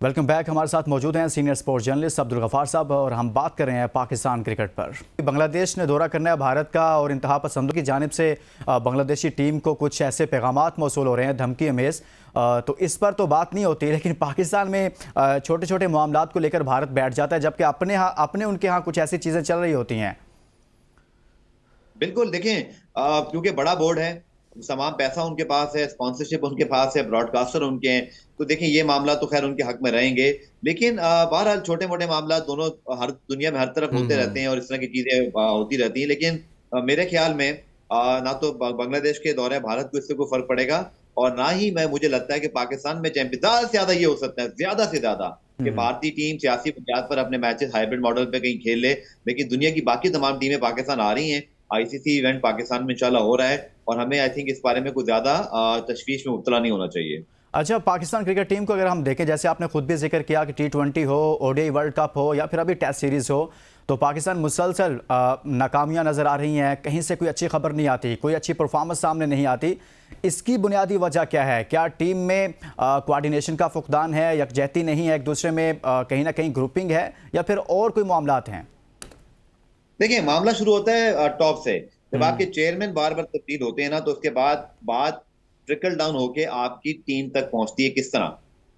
Welcome back. हमारे साथ मौजूद हैं senior sports journalist Abdul Ghaffar साहब और हम बात कर रहे हैं पाकिस्तान क्रिकेट पर। बांग्लादेश ने दौरा करना है भारत का और इंतहा पसंदों की जानिब से बांग्लादेशी टीम को कुछ ऐसे पैगामात मौसूल हो रहे हैं धमकी अमेज़। तो इस पर तो बात नहीं होती, लेकिन पाकिस्तान में छोटे छोटे मामलात को लेकर भारत बैठ जाता है, जबकि अपने उनके यहाँ कुछ ऐसी चीज़ें चल रही होती हैं। बिल्कुल देखें, क्योंकि बड़ा बोर्ड है, तमाम पैसा उनके पास है, स्पॉन्सरशिप उनके पास है, ब्रॉडकास्टर उनके हैं, तो देखें ये मामला तो खैर उनके हक में रहेंगे। लेकिन बहरहाल छोटे मोटे मामला दोनों हर दुनिया में हर तरफ होते रहते हैं और इस तरह की चीजें होती रहती हैं। लेकिन मेरे ख्याल में ना तो बांग्लादेश के दौरे भारत को इससे कोई फर्क पड़ेगा और ना ही मुझे लगता है कि पाकिस्तान में चैंपियन ज्यादा से ज्यादा ये हो सकता है, ज्यादा से ज्यादा कि भारतीय टीम सियासी बुनियाद पर अपने मैचेस हाइब्रिड मॉडल पे कहीं खेल ले। लेकिन दुनिया की बाकी तमाम टीमें पाकिस्तान आ रही हैं, आईसीसी इवेंट पाकिस्तान में इंशाल्लाह हो रहा है और हमें आई थिंक इस बारे में कुछ ज्यादा तशवीश में मुब्तला नहीं होना चाहिए। अच्छा, पाकिस्तान क्रिकेट टीम को अगर हम देखें, जैसे आपने खुद भी जिक्र किया कि T20 हो, ओडीआई वर्ल्ड कप हो या फिर अभी टेस्ट सीरीज हो, तो पाकिस्तान मुसलसल नाकामियां नज़र आ रही हैं। कहीं से कोई अच्छी खबर नहीं आती, कोई अच्छी परफॉर्मेंस सामने नहीं आती। इसकी बुनियादी वजह क्या है? क्या टीम में कोऑर्डिनेशन का फुकदान है, यकजहती नहीं है, एक दूसरे में कहीं ना कहीं ग्रुपिंग है, या फिर और कोई मामलात हैं? देखिए, मामला शुरू होता है टॉप से। जब आपके चेयरमैन बार बार तब्दील होते हैं ना, तो उसके बाद बात ट्रिकल डाउन होके आपकी टीम तक पहुंचती है। किस तरह?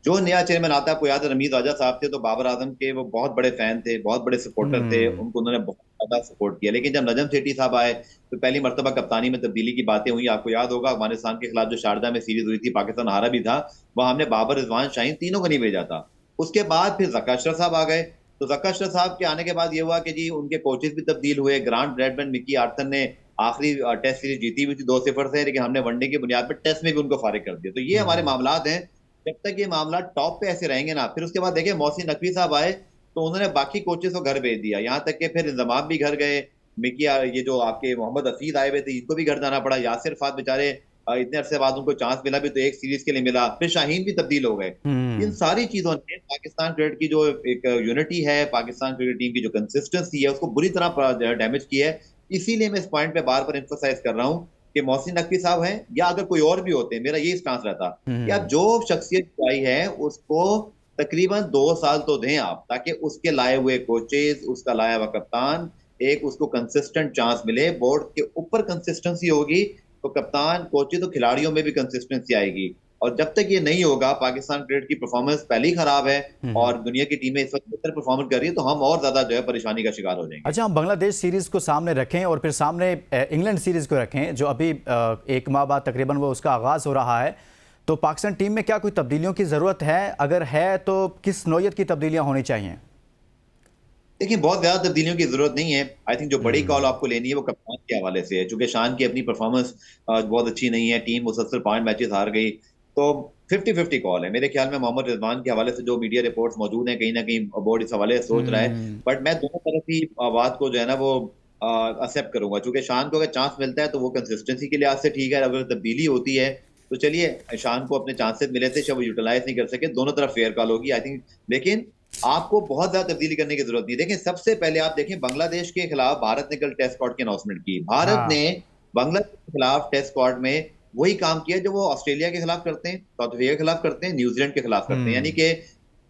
जो नया चेयरमैन आता है, आपको याद है रमीज राजा साहब थे, तो बाबर आजम के वो बहुत बड़े फैन थे, बहुत बड़े सपोर्टर थे, उनको उन्होंने बहुत ज्यादा सपोर्ट किया। लेकिन जब नजम सेठी साहब आए तो पहली मरतबा कप्तानी में तब्दीली की बातें हुई। आपको याद होगा अफगानिस्तान के खिलाफ जो शारजा में सीरीज हुई थी, पाकिस्तान हारा भी था, वहां हमने बाबर, रिजवान, शाहीन तीनों को नहीं भेजा था। उसके बाद फिर जका अशरफ साहब आ गए, तो जका अशरफ साहब के आने के बाद ये हुआ कि जी उनके कोचेस भी तब्दील हुए। ग्रांट ब्रैडमैन, मिकी आर्थर ने आखिरी टेस्ट सीरीज जीती हुई थी 2-0 से, लेकिन हमने वनडे की बुनियाद पर टेस्ट में भी उनको फारिग कर दिया। तो ये हमारे मामलात हैं। जब तक ये मामला टॉप पे ऐसे रहेंगे ना, फिर उसके बाद देखिए मोहसिन नकवी साहब आए तो उन्होंने बाकी कोचेस को घर भेज दिया, यहाँ तक कि फिर इंजमाम भी घर गए। मिकी ये जो आपके मोहम्मद हफीज आए हुए थे, इनको भी घर जाना पड़ा। यासिर फात बेचारे इतने अरसे बाद उनको चांस मिला भी तो एक सीरीज के लिए मिला, फिर शाहीन भी तब्दील हो गए। इन सारी चीजों ने पाकिस्तान क्रिकेट की जो एक यूनिटी है, पाकिस्तान क्रिकेट टीम की जो कंसिस्टेंसी है, उसको बुरी तरह डैमेज किया है। इसीलिए मैं इस पॉइंट पे बार बार एम्फोसाइज कर रहा हूँ कि मोहसिन नकवी साहब हैं या अगर कोई और भी होते, मेरा यही स्टांस रहता कि आप जो शख्सियत आई है उसको तकरीबन 2 साल तो दें आप, ताकि उसके लाए हुए कोचेज, उसका लाया हुआ कप्तान, एक उसको कंसिस्टेंट चांस मिले। बोर्ड के ऊपर कंसिस्टेंसी होगी तो कप्तान, कोचेज, तो खिलाड़ियों में भी कंसिस्टेंसी आएगी। और जब तक ये नहीं होगा, पाकिस्तान क्रिकेट की परफॉर्मेंस पहले ही खराब है और दुनिया की टीमें इस वक्त बेहतर परफॉर्मेंस कर रही है, तो हम और ज्यादा जो है परेशानी का शिकार हो जाएंगे। अच्छा, हम बांग्लादेश सीरीज़ को सामने रखें और फिर सामने इंग्लैंड सीरीज़ को रखें, जो अभी 1 माह बाद तकरीबन वो उसका आगाज़ हो रहा है, तो पाकिस्तान टीम में क्या कोई तब्दीलियों की ज़रूरत है? अगर है तो किस नौयत की तब्दीलियां होनी चाहिए? देखिए, बहुत ज्यादा तब्दीलियों की जरूरत नहीं है। आई थिंक जो बड़ी कॉल आपको लेनी है वो कप्तान के हवाले से है, चूंकि शान की अपनी परफॉर्मेंस बहुत अच्छी नहीं है, टीम मुसलसल 5 मैचेस हार गई, तो 50-50 कॉल है। मेरे ख्याल में मोहम्मद रिजवान के हवाले से जो मीडिया रिपोर्ट्स मौजूद हैं, कहीं ना कहीं बोर्ड इस हवाले से सोच रहा है। बट मैं दोनों तरफ की बात को जो है ना वो एक्सेप्ट करूंगा, चूंकि शान को अगर चांस मिलता है तो वो कंसिस्टेंसी के लिहाज से ठीक है। अगर तब्दीली होती है तो चलिए, शान को अपने चांसेस मिले थे, शायद वो यूटिलाइज नहीं कर सके, दोनों तरफ फेयर कॉल होगी आई थिंक। लेकिन आपको बहुत ज्यादा तब्दीली करने की जरूरत नहीं। देखें, सबसे पहले आप देखें बांग्लादेश के खिलाफ भारत ने कल टेस्ट स्क्वाड की अनाउंसमेंट की। भारत ने हाँ। बांग्लादेश के खिलाफ टेस्ट स्क्वाड में वही काम किया जो वो ऑस्ट्रेलिया के खिलाफ करते हैं, साउथ अफ्रीका के खिलाफ करते हैं, न्यूजीलैंड के खिलाफ करते हैं। यानी कि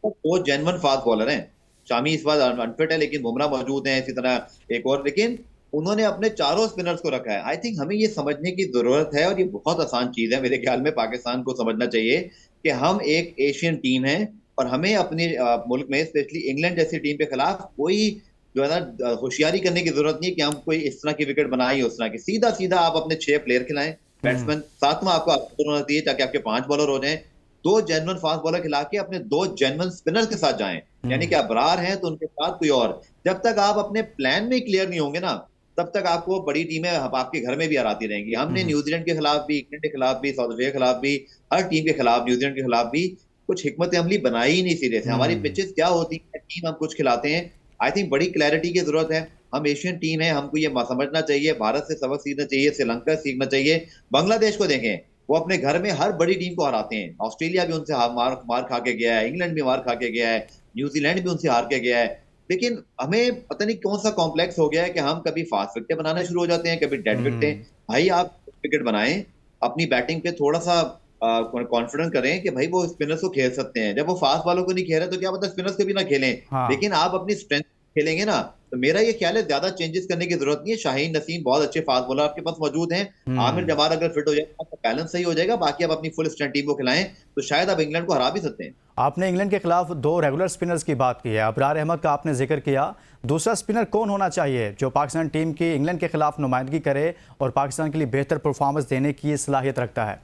वो जेन्युइन फास्ट बॉलर हैं। शामी इस बार अनफिट है, लेकिन बुमराह मौजूद है, इसी तरह एक और। लेकिन उन्होंने अपने चारों स्पिनर्स को रखा है। आई थिंक हमें ये समझने की जरूरत है और ये बहुत आसान चीज है मेरे ख्याल में, पाकिस्तान को समझना चाहिए कि हम एक एशियन टीम है और हमें अपने मुल्क में, स्पेशली इंग्लैंड जैसी टीम के खिलाफ, कोई जो है ना होशियारी करने की जरूरत नहीं है कि हम कोई इस तरह की विकेट बनाए, उस तरह की। सीधा सीधा आप अपने 6 प्लेयर खिलाएं, बैट्समैन, सातवां आपको होना चाहिए ताकि आपके 5 बॉलर हो जाएं। 2 जेन्युइन फास्ट बॉलर खिला के अपने 2 जेन्युइन स्पिनर्स के साथ जाएं, यानी कि अबरार हैं तो उनके साथ कोई और। जब तक आप अपने प्लान में क्लियर नहीं होंगे ना, तब तक आपको बड़ी टीमें आपके घर में भी हराती रहेंगी। हमने न्यूजीलैंड के खिलाफ भी, इंग्लैंड के खिलाफ भी, साउथ अफ्रीका के खिलाफ भी, हर टीम के खिलाफ, न्यूजीलैंड के खिलाफ भी कुछ हिकमत अमली बनाई ही नहीं सीधे से। हमारी पिचेस क्या होती है, टीम हम कुछ खिलाते हैं। आई थिंक बड़ी क्लैरिटी की जरूरत है। हम एशियन टीम है, हमको ये समझना चाहिए, भारत से सबक सीखना चाहिए, श्रीलंका से सीखना चाहिए। बांग्लादेश को देखें, वो अपने घर में हर बड़ी टीम को हराते हैं। ऑस्ट्रेलिया भी उनसे मार खा के गया है, इंग्लैंड भी मार खा के गया है, न्यूजीलैंड भी उनसे हार के गया है। लेकिन हमें पता नहीं कौन सा कॉम्प्लेक्स हो गया है कि हम कभी फास्ट विकेट बनाना शुरू हो जाते हैं, कभी डेड विकेट। भाई, आप विकेट बनाएं, अपनी बैटिंग पे थोड़ा सा कॉन्फिडेंस करें कि भाई वो स्पिनर्स को खेल सकते हैं। जब वो फास्ट बॉलर को नहीं खेल रहे तो क्या पता स्पिनर्स को भी ना खेलें। हाँ। लेकिन आप अपनी स्ट्रेंथ खेलेंगे ना, तो मेरा ये ख्याल है ज्यादा चेंजेस करने की जरूरत नहीं है। शाहीन नसीम बहुत अच्छे फास्ट बॉलर आपके पास मौजूद हैं। आमिर हम्म। जमाल अगर फिट हो जाए आपका बैलेंस सही हो जाएगा, बाकी आप अपनी फुल स्ट्रेंथ टीम को खिलाएं तो शायद आप इंग्लैंड को हरा भी सकते हैं। आपने इंग्लैंड के खिलाफ 2 रेगुलर स्पिनर्स की बात की है, अबरार अहमद का आपने जिक्र किया। दूसरा स्पिनर कौन होना चाहिए जो पाकिस्तान टीम की इंग्लैंड के खिलाफ नुमाइंदगी करे और पाकिस्तान के लिए बेहतर परफॉर्मेंस देने की सलाहियत रखता है?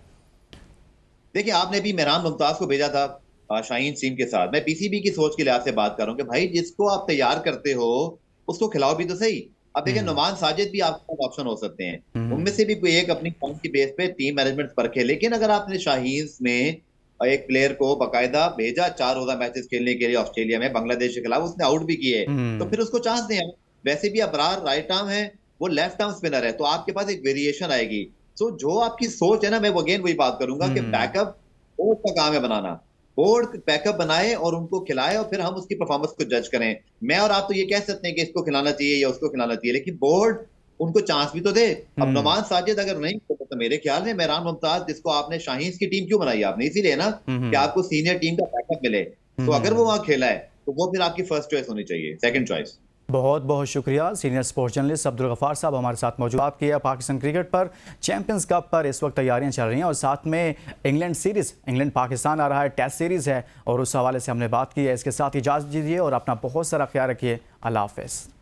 देखिए, आपने भी मेहरान मुमताज को भेजा था शाहीन सीम के साथ। मैं पीसीबी की सोच के लिहाज से बात कर रहा हूँ कि भाई जिसको आप तैयार करते हो उसको खिलाओ भी तो सही। अब देखिए, हम्म। नुमान साजिद भी आपके पास ऑप्शन हो सकते हैं। हम्म। उनमें से भी कोई एक अपनी फॉर्म की बेस पे टीम मैनेजमेंट परखे। लेकिन अगर आपने शाहीन में एक प्लेयर को बकायदा भेजा 4 रोजा मैचेस खेलने के लिए ऑस्ट्रेलिया में बांग्लादेश के खिलाफ, उसने आउट भी किए, तो हम्म। फिर उसको चांस दें। वैसे भी अबरार राइट आर्म है, वो लेफ्ट आर्म स्पिनर है, तो आपके पास एक वेरिएशन आएगी। सो जो आपकी सोच है ना, मैं अगेन वही बात करूंगा कि हम्म। बैकअप बोर्ड का काम है बनाना। बोर्ड बैकअप बनाए और उनको खिलाए और फिर हम उसकी परफॉर्मेंस को जज करें। मैं और आप तो ये कह सकते हैं कि इसको खिलाना चाहिए या उसको खिलाना चाहिए, लेकिन बोर्ड उनको चांस भी तो दे। अब हम्म। नुमान साजिद अगर नहीं तो मेरे ख्याल में मेहरान मुमताज, जिसको आपने शाहीन की टीम क्यों बनाई आपने, इसीलिए ना कि हम्म। आपको सीनियर टीम का बैकअप मिले। तो अगर वो हम्म। वहां खेला है तो वो फिर आपकी फर्स्ट चॉइस होनी चाहिए, सेकंड चॉइस। बहुत बहुत शुक्रिया। Senior sports journalist Abdul Gaffar sahab हमारे साथ मौजूद। बात की है पाकिस्तान क्रिकेट पर। चैंपियंस कप पर इस वक्त तैयारियां चल रही हैं और साथ में इंग्लैंड सीरीज़, इंग्लैंड पाकिस्तान आ रहा है, टेस्ट सीरीज़ है और उस हवाले से हमने बात की है। इसके साथ इजाज़त दीजिए और अपना बहुत सारा ख्याल रखिए। अल्लाह हाफ़िज़।